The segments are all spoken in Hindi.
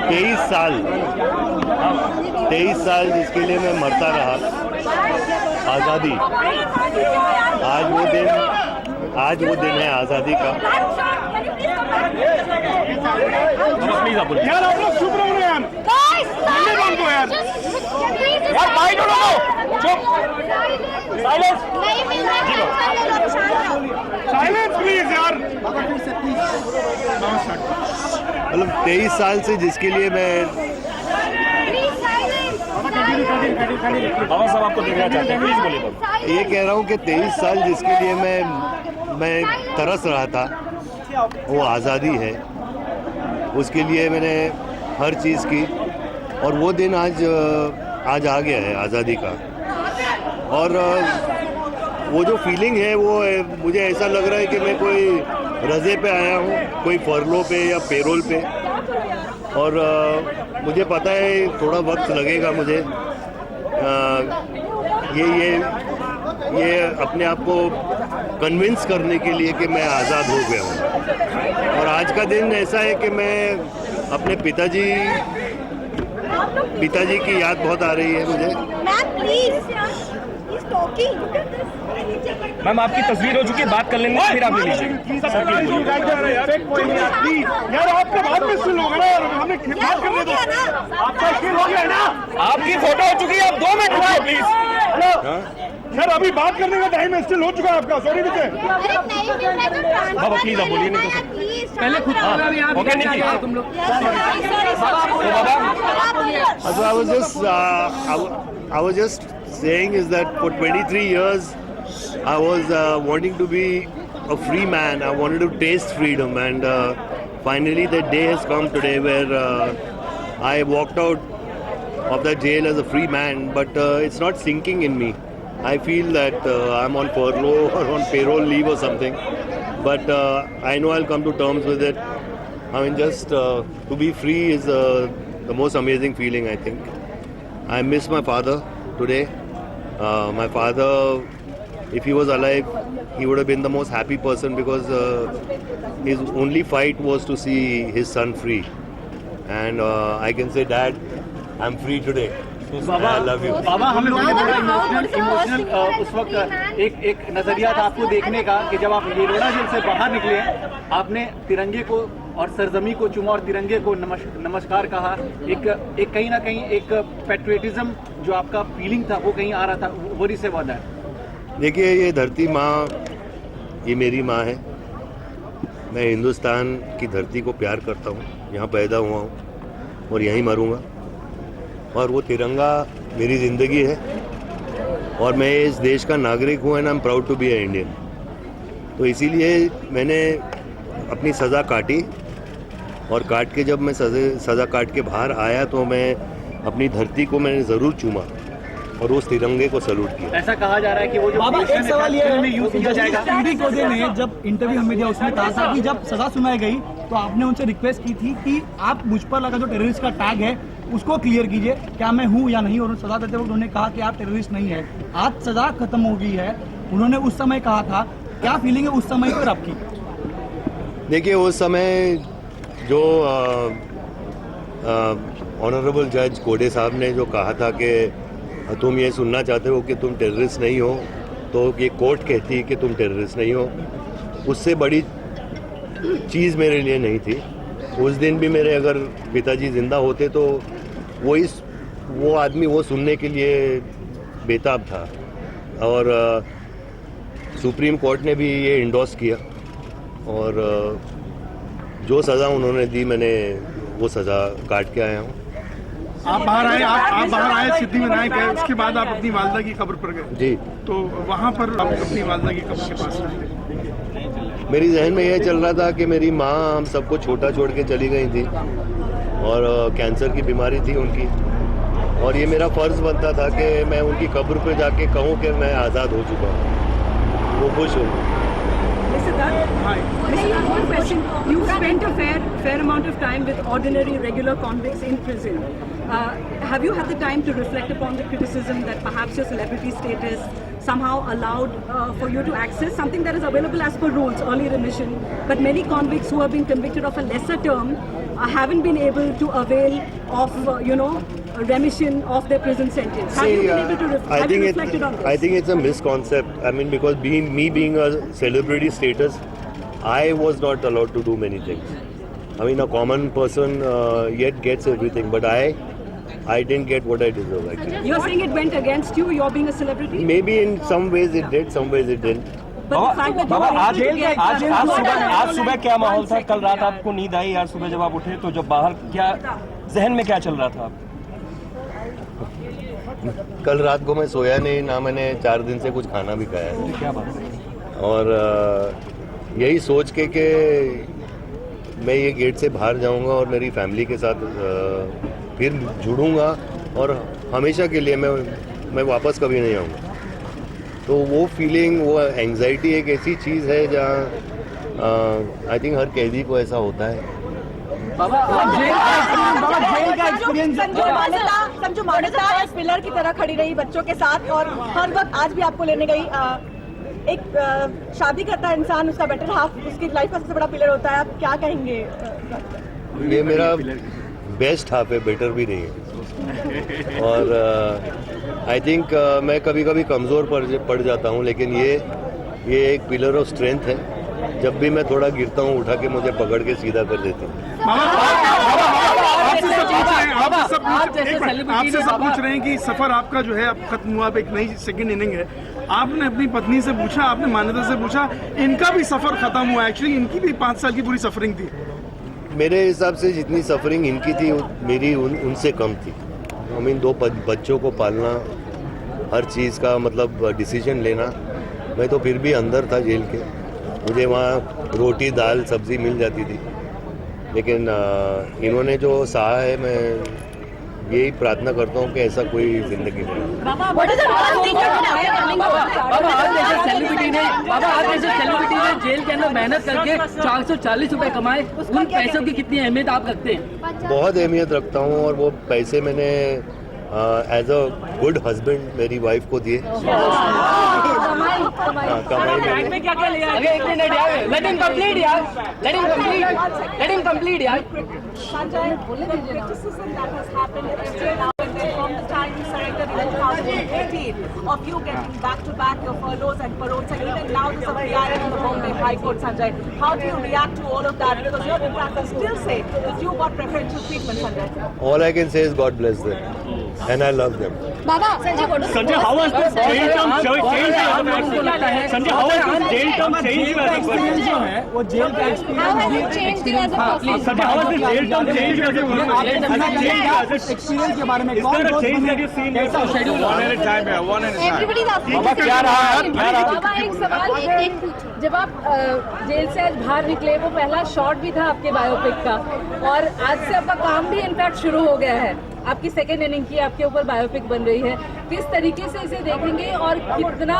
23 साल जिसके लिए मैं मरता रहा, आज़ादी। आज वो दिन है आज़ादी का। यार आप लोग चुप रहो ना यार, यार भाई चुप, साइलेंस प्लीज यार। मतलब 23 साल से जिसके लिए मैं बाबा साहब आपको देखना चाहते हैं, प्लीज बोलिए। ये कह रहा हूँ कि 23 साल जिसके लिए मैं तरस रहा था, वो आज़ादी है। उसके लिए मैंने हर चीज़ की और वो दिन आज आ गया है आज़ादी का। और वो जो फीलिंग है वो मुझे ऐसा लग रहा है कि मैं कोई रज़े पे आया हूँ, कोई फरलो पे या पेरोल पे। और मुझे पता है थोड़ा वक्त लगेगा मुझे ये अपने आप को कन्विंस करने के लिए कि मैं आज़ाद हो गया हूँ। और आज का दिन ऐसा है कि मैं अपने पिताजी की याद बहुत आ रही है मुझे। मैम आपकी तस्वीर हो चुकी है, बात कर लेंगे फिर आप ले लीजिए। यार आपका बात में सुन लोगे ना, हमें बात करने दो। आपका स्किल हो गया ना, आपकी फोटो हो चुकी है, आप 2 मिनट रुको प्लीज। सर अभी बात करने का टाइम स्टिल हो चुका है आपका, सॉरी विजय। बाबा प्लीज आप बोलिए, नहीं तो पहले खुद ओके नहीं तुम लोग। I was just saying is that for 23 years I was wanting to be a free man. I wanted to taste freedom, and finally that day has come today where I walked out of that jail as a free man, but it's not sinking in me. I feel that I'm on furlough or on payroll leave or something, but I know I'll come to terms with it. I mean, just to be free is the most amazing feeling, I think. I miss my father today. My father, if he was alive, he would have been the most happy person because his only fight was to see his son free. And I can say, Dad, I'm free today. Baba, I love you. बाबा हम लोग इमोशनल उस वक्त एक नजरिया था आपको देखने का कि जब आप येलोरा जेल से बाहर निकले, आपने तिरंगे को और सरजमी को चूमा और तिरंगे को नमस्कार कहा। एक कहीं ना कहीं एक पैट्रियटिज्म जो आपका फीलिंग था वो कहीं आ रहा था, वो से वादा है। देखिए, ये धरती माँ, ये मेरी माँ है। मैं हिंदुस्तान की धरती को प्यार करता हूँ, यहाँ पैदा हुआ हूँ और यहीं मरूँगा। और वो तिरंगा मेरी ज़िंदगी है और मैं इस देश का नागरिक हूँ, and I am proud to be a Indian. तो इसीलिए मैंने अपनी सज़ा काटी, और काट के जब मैं सज़ा काट के बाहर आया तो मैं अपनी धरती को मैंने ज़रूर चूमा और उस तिरंगे को सैल्यूट किया। ऐसा कहा जा रहा है कि वो जो बाबा एक सवाल ये है, यूज किया जाएगा। ईडी कोजे ने जब इंटरव्यू हमें दिया उसने कहा था कि जब सजा सुनाई गई तो आपने उनसे रिक्वेस्ट की थी कि आप मुझ पर लगा जो टेररिस्ट का टैग है उसको क्लियर कीजिए, क्या मैं हूँ या नहीं। और सजा देते वक्त उन्होंने कहा कि आप टेररिस्ट नहीं है। आज सजा खत्म हो गई है, उन्होंने उस समय कहा था, क्या फीलिंग है उस समय पर आपकी? देखिए, उस समय जो ऑनरेबल जज कोडे साहब ने जो कहा था कि तुम ये सुनना चाहते हो कि तुम टेररिस्ट नहीं हो, तो ये कोर्ट कहती है कि तुम टेररिस्ट नहीं हो, उससे बड़ी चीज़ मेरे लिए नहीं थी। उस दिन भी मेरे अगर पिताजी जिंदा होते तो वो आदमी वो सुनने के लिए बेताब था। और सुप्रीम कोर्ट ने भी ये इंडोर्स किया, और जो सज़ा उन्होंने दी मैंने वो सज़ा काट के आया हूँ। आप बाहर आए सिद्धिविनायक है, उसके बाद आप अपनी वालदा की कब्र पर गए जी, तो वहाँ पर आप अपनी वालदा की कब्र के पास रहे। मेरी जहन में यह चल रहा था कि मेरी माँ हम सबको छोटा छोड़ के चली गई थी और कैंसर की बीमारी थी उनकी, और ये मेरा फ़र्ज़ बनता था कि मैं उनकी कब्र पे जाके कहूँ कि मैं आज़ाद हो चुका हूँ, वो खुश हो। One question. You spent a fair amount of time with ordinary, regular convicts in prison. Have you had the time to reflect upon the criticism that perhaps your celebrity status somehow allowed for you to access something that is available as per rules, early remission. But many convicts who have been convicted of a lesser term haven't been able to avail of, remission of their prison sentence. Have you been able to have you reflected on this? I think it's a misconcept. I mean, because being a celebrity status, I was not allowed to do many things. I mean, a common person yet gets everything, but I didn't get what I deserve, actually. You're saying it went against you, you're being a celebrity? Maybe in some ways it did, some ways it didn't. But the fact that you Baba were आज able to get आज सुबह क्या माहौल था? कल रात आपको नींद आई? आज सुबह जब आप उठे तो जब बाहर क्या जहन में क्या चल रहा था? कल रात को मैं सोया नहीं, ना मैंने 4 दिन से कुछ खाना भी खाया है। क्या बात है? और यही सोच के कि मैं ये गेट से बाहर जाऊंगा और मेरी फैमिली के साथ फिर जुड़ूंगा और हमेशा के लिए मैं वापस कभी नहीं आऊँगा। तो वो फीलिंग, वो एंग्जाइटी एक ऐसी चीज़ है जहाँ आई थिंक हर कैदी को ऐसा होता है। संजू मानेता पिलर की तरह खड़ी रही बच्चों के साथ और हर वक्त आज भी आपको लेने गई। एक शादी करता है इंसान, उसका बेटर हाफ उसकी लाइफ का सबसे बड़ा पिलर होता है, आप क्या कहेंगे? ये मेरा बेस्ट हाफ है, बेटर भी नहीं है। और आई थिंक मैं कभी कभी कमज़ोर पड़ जाता हूँ, लेकिन ये एक पिलर ऑफ स्ट्रेंथ है। जब भी मैं थोड़ा गिरता हूँ, उठा के मुझे पकड़ के सीधा कर देती हूँ। आपसे सब पूछ रहे हैं कि सफर आपका जो है अब खत्म हुआ, अब एक नई सेकंड इनिंग है। आपने अपनी पत्नी से पूछा, आपने मान्यता से पूछा, इनका भी सफर खत्म हुआ। एक्चुअली इनकी भी 5 साल की पूरी सफरिंग थी। मेरे हिसाब से जितनी सफरिंग इनकी थी मेरी उनसे कम थी। आई मीन 2 बच्चों को पालना, हर चीज़ का मतलब डिसीजन लेना। मैं तो फिर भी अंदर था जेल के, मुझे वहाँ रोटी दाल सब्जी मिल जाती थी। लेकिन इन्होंने जो सहा है, मैं यही प्रार्थना करता हूँ कि ऐसा कोई जिंदगी नहीं। बाबा आज जैसे सेलिब्रिटी ने जेल के अंदर मेहनत करके 440 रुपए कमाए, उन पैसों की कितनी अहमियत आप रखते हैं? बहुत अहमियत रखता हूँ, और वो पैसे मैंने एज अ गुड हस्बैंड मेरी वाइफ को दिए। बैग में क्या क्या लिया? एक मिनट यार, let him complete यार, let him complete यार। Sanjay, the criticism that has happened still now and then from the time you surrendered in 2018 of you getting back-to-back your furloughs and paroles, and even now there's a PIL in the Bombay High Court, Sanjay. How do you react to all of that? Because your detractors still say that you got preferential treatment, Sanjay. All I can say is God bless them, and I love them. Baba, Sanjay, how was this jail term changed? Sanjay, how was this jail term changed? Experience जो है वो जेल का experience Sanjay, how was this jail term changed? Experience के बारे में कौन कैसा शेड्यूल? बाबा क्या रहा? बाबा एक सवाल एक जब आप जेल से आज बाहर निकले, वो पहला शॉट भी था आपके बायोपिक का, और आज से आपका काम भी इनफैक्ट शुरू हो गया है। आपकी सेकेंड इनिंग की आपके ऊपर बायोपिक बन रही है, किस तरीके से इसे देखेंगे और कितना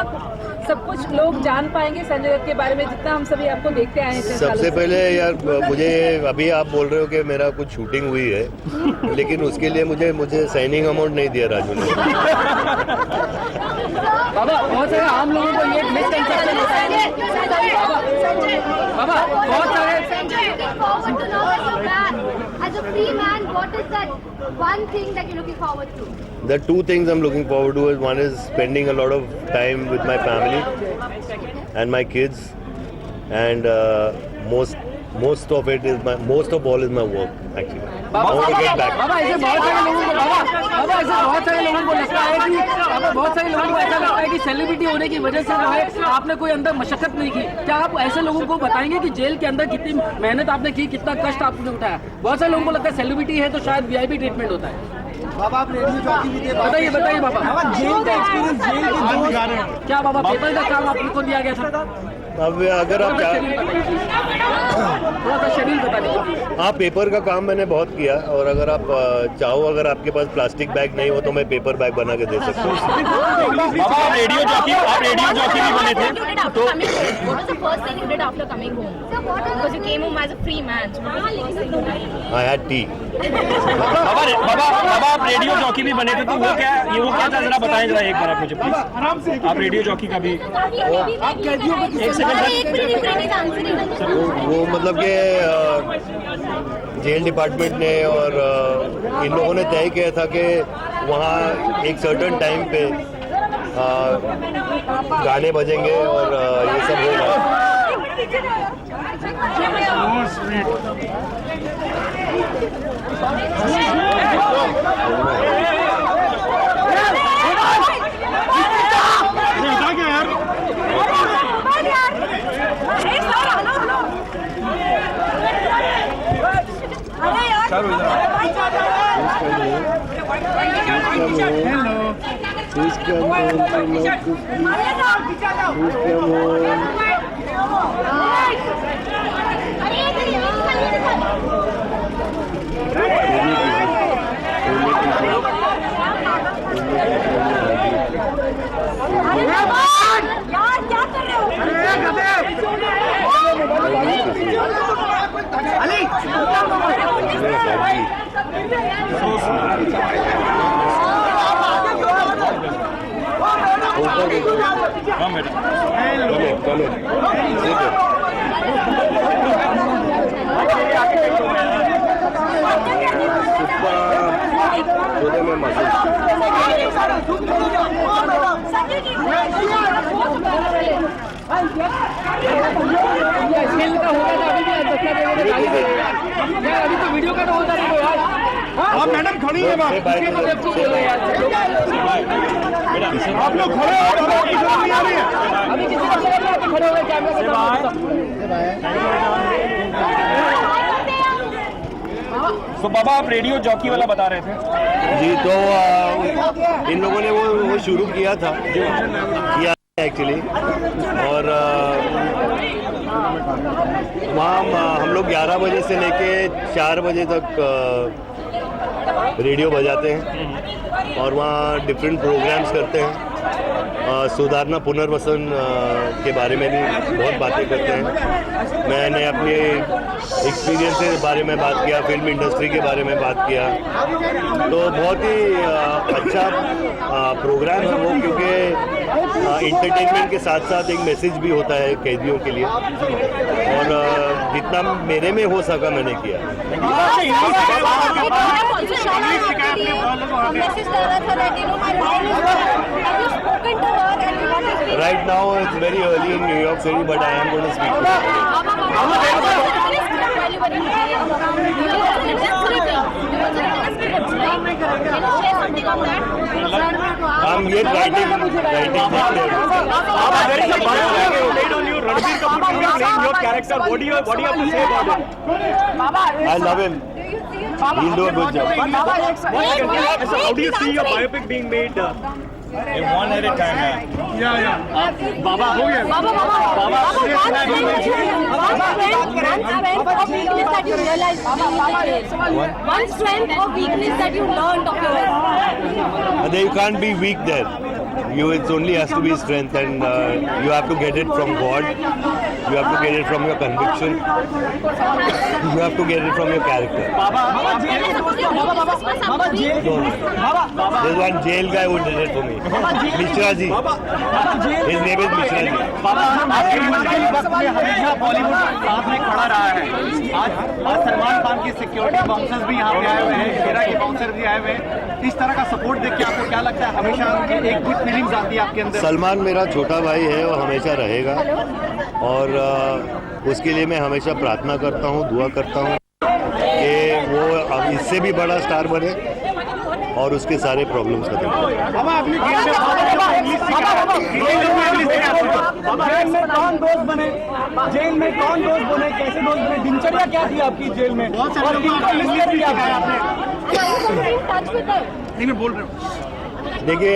सब कुछ लोग जान पाएंगे संजय दत्त के बारे में, जितना हम सभी आपको देखते आए हैं? सबसे पहले यार, मुझे अभी आप बोल रहे हो कि मेरा कुछ शूटिंग हुई है, लेकिन उसके लिए मुझे साइनिंग अमाउंट नहीं दिया राजू ने। बाबा बहुत सारे आम लोगों को ये मिसकंसेप्शन होता है। बाबा बहुत सारे as a free man, what is that one thing that you're looking forward to? The 2 things I'm looking forward to is, one is spending a lot of time with my family and my kids, and most of all is my work actually. I want to get back. बाबा ऐसे बहुत सारे लोगों को लगता है कि बहुत सारे लोगों को ऐसा लगता है कि सेलिब्रिटी होने की वजह से जो है आपने कोई अंदर मशक्कत नहीं की। क्या आप ऐसे लोगों को बताएंगे कि जेल के अंदर कितनी मेहनत आपने की, कितना कष्ट आपने उठाया? बहुत सारे लोगों को लगता है सेलिब्रिटी है तो शायद VIP ट्रीटमेंट होता है। बाबा आप रेडियो जॉकी भी थे, बताइए बाबा। जेल का एक्सपीरियंस, जेल के क्या बाबा पेपर का काम आपको दिया गया था? अब अगर आप थोड़ा सा शेड्यूल बता दीजिए। हाँ, पेपर का काम मैंने बहुत किया, और अगर आप चाहो, अगर आपके पास प्लास्टिक बैग नहीं हो तो मैं पेपर बैग बना के दे सकता हूँ। बाबा आप रेडियो जॉकी भी बने थे, तो What was the first thing you did after coming home? Because you came home as a free man. So what was the first thing you did? I had tea. बाबा आप रेडियो जॉकी भी बने थे, तो वो क्या था, जरा बताएं जरा एक बार आप मुझे प्लीज। आप रेडियो जॉकी का भी एक सेकंड वो मतलब कि जेल डिपार्टमेंट ने और इन लोगों ने तय किया था कि वहाँ एक सर्टेन टाइम पे गाने बजेंगे और ये सब होगा। अभी तो वीडियो का तो होता नहीं यार। आप मैडम खड़ी है, आप लोग खड़े हो, नहीं आ रही है। अभी किसी को खड़े हुए कैमरे के सामने। तो बाबा आप रेडियो जॉकी वाला बता रहे थे जी, तो इन लोगों ने वो शुरू किया था एक्चुअली, और वहाँ हम लोग 11 बजे से लेके 4 बजे तक रेडियो बजाते हैं और वहाँ डिफरेंट प्रोग्राम्स करते हैं। सुधारना पुनर्वसन के बारे में भी बहुत बातें करते हैं। मैंने अपने एक्सपीरियंस के बारे में बात किया, फिल्म इंडस्ट्री के बारे में बात किया, तो बहुत ही अच्छा प्रोग्राम है वो, क्योंकि इंटरटेनमेंट के साथ साथ एक मैसेज भी होता है कैदियों के लिए, और जितना मेरे में हो सका मैंने किया। Right now it's very early in New York City, but I am going to speak to her. I'm yet writing Ranbir Kapoor is playing your character. What do you have to say about it? I love him. He'll do a good job. How do you see your biopic being made? One at a time, बाबा हो गया। One strength or weakness that you learned of yours. You can't be weak there. It only has to be strength, and you have to get it from God. You have to get it from your conviction. You have to get it from your character. There's one jail guy who did it for me. Mishra ji. His name is Mishra ji. आपके मुश्किल वक्त में हमेशा बॉलीवुड साथ में खड़ा रहा है। आज सलमान खान की सिक्योरिटी बाउंसर्स भी यहाँ पे आए हुए हैं, शेरा के बाउंसर भी आए हुए हैं। इस तरह का सपोर्ट देख के आपको क्या लगता है? हमेशा एक गुड फीलिंग्स आती है आपके अंदर? सलमान मेरा छोटा भाई है और हमेशा रहेगा, और उसके लिए मैं हमेशा प्रार्थना करता हूँ, दुआ करता हूँ कि वो अब इससे भी बड़ा स्टार बने और उसके सारे प्रॉब्लम्स खत्म हो। जेल में कौन दोस्त बने, जेल में कौन दोस्त बने, कैसे दोस्त बने, दिनचर्या क्या थी आपकी जेल में, और किनको मिस किया आपने? नहीं, मैं बोल रहा हूँ। देखिए,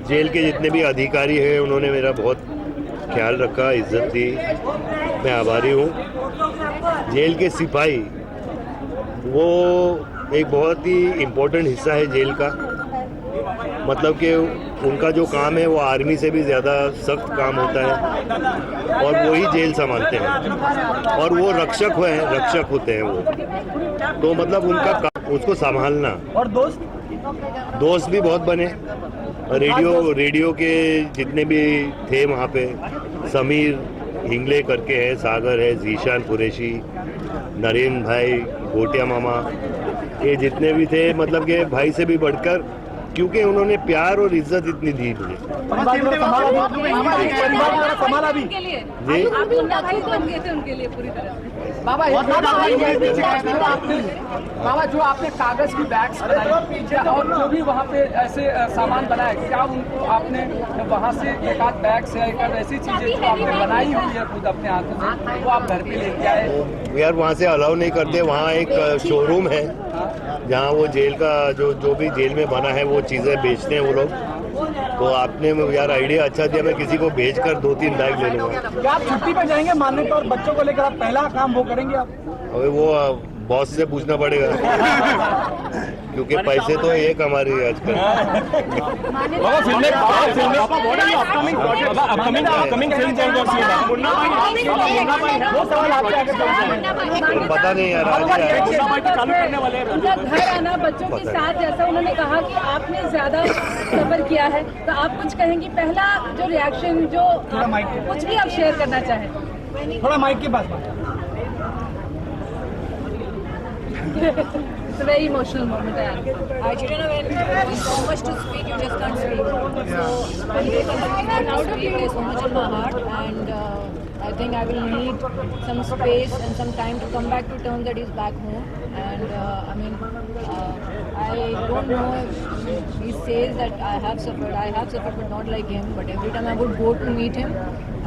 जेल के जितने भी अधिकारी हैं उन्होंने मेरा बहुत ख्याल रखा, इज्जत दी, मैं आभारी हूँ। जेल के सिपाही वो एक बहुत ही इम्पोर्टेंट हिस्सा है जेल का, मतलब कि उनका जो काम है वो आर्मी से भी ज़्यादा सख्त काम होता है और वही जेल संभालते हैं और वो रक्षक होते हैं वो, तो मतलब उनका काम उसको संभालना। और दोस्त भी बहुत बने। रेडियो के जितने भी थे वहाँ पे, समीर हिंगले करके है, सागर है, जीशान कुरैशी, नरेंद्र भाई, गोटिया मामा, ये जितने भी थे, मतलब कि भाई से भी बढ़कर, क्योंकि उन्होंने प्यार और इज्जत इतनी दी मुझे। जी उनके लिए पूरी तरह। बाबा जो आपने कागज की बैग्स बनाई और जो भी वहाँ पे ऐसे सामान बनाए, क्या उनको आपने वहाँ से एक आध बैग से एक आध ऐसी चीजें जो आपने बनाई हुई है खुद अपने हाथों से, वो आप घर पे लेके आए? यार वहाँ से अलाउ नहीं करते, वहाँ एक शोरूम है जहाँ वो जेल का जो भी जेल में बना है वो चीज़ें बेचते हैं वो लोग। तो आपने यार आइडिया अच्छा दिया, मैं किसी को भेजकर 2-3 बैग ले लूँगा। क्या आप छुट्टी पे जाएंगे मानने पर बच्चों को लेकर? आप पहला काम वो करेंगे आप? अबे वो बॉस से पूछना पड़ेगा क्योंकि पैसे तो एक हमारी आजकल। पता नहीं यार, उनका घर आना बच्चों के साथ, जैसा उन्होंने कहा कि आपने ज्यादा सफर किया है, तो आप कुछ कहेंगे पहला जो रिएक्शन, जो कुछ भी आप शेयर करना चाहें? थोड़ा माइक के पास। It's a very emotional moment. I didn't know when there's so much to speak, you just can't speak. So when you come out to speak, there's so much in my heart, and I think I will need some space and some time to come back to terms that he's back home. And I don't know if he says that I have suffered, but not like him. But every time I would go to meet him,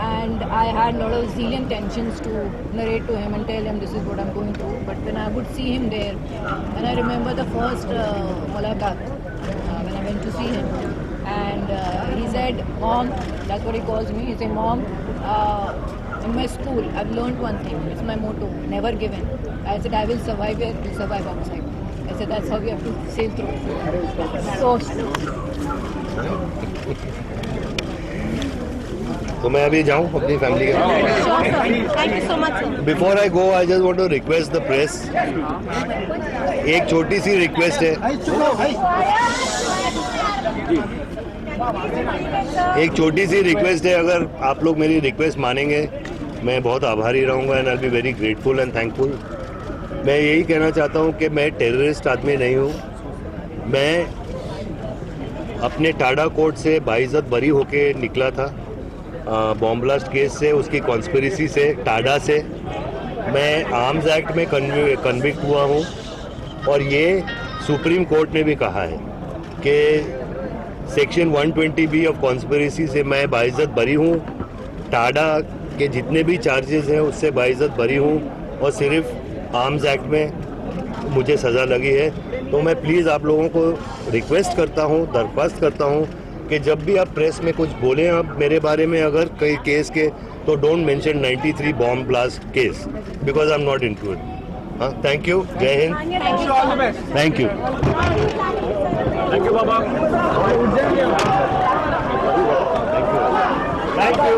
and I had a lot of zillion tensions to narrate to him and tell him this is what I'm going through. But when I would see him there, and I remember the first mulaqat when I went to see him, and he said, "Mom," that's what he calls me. He said, "Mom, in my school, I've learned one thing. It's my motto: never give in." I said, "I will survive here. You'll survive outside." I said, "That's how we have to sail through." So. तो मैं अभी जाऊँ अपनी फैमिली के साथ। Thank you so much. Before I go I just want to request the press, एक छोटी सी रिक्वेस्ट है, अगर आप लोग मेरी रिक्वेस्ट मानेंगे मैं बहुत आभारी रहूँगा and I be very grateful and thankful. मैं यही कहना चाहता हूँ कि मैं टेररिस्ट आदमी नहीं हूँ। मैं अपने टाडा कोर्ट से बाइज्जत बरी होके निकला था, बॉम्ब ब्लास्ट केस से, उसकी कॉन्स्पिरेसी से, टाडा से। मैं आर्म्स एक्ट में कन्विक्ट हुआ हूँ और ये सुप्रीम कोर्ट ने भी कहा है कि सेक्शन 120B ऑफ कॉन्स्पिरेसी से मैं बाइज्जत बरी हूँ। टाडा के जितने भी चार्जेस हैं उससे बाइज्जत बरी हूँ और सिर्फ आर्म्स एक्ट में मुझे सज़ा लगी है। तो मैं प्लीज़ आप लोगों को रिक्वेस्ट करता हूँ, दरख्वास्त करता हूँ कि जब भी आप प्रेस में कुछ बोलें आप मेरे बारे में अगर कई केस के, तो don't mention 93 bomb blast case because I am not into it. हाँ, थैंक यू, जय Hind, thank you, Baba, thank you.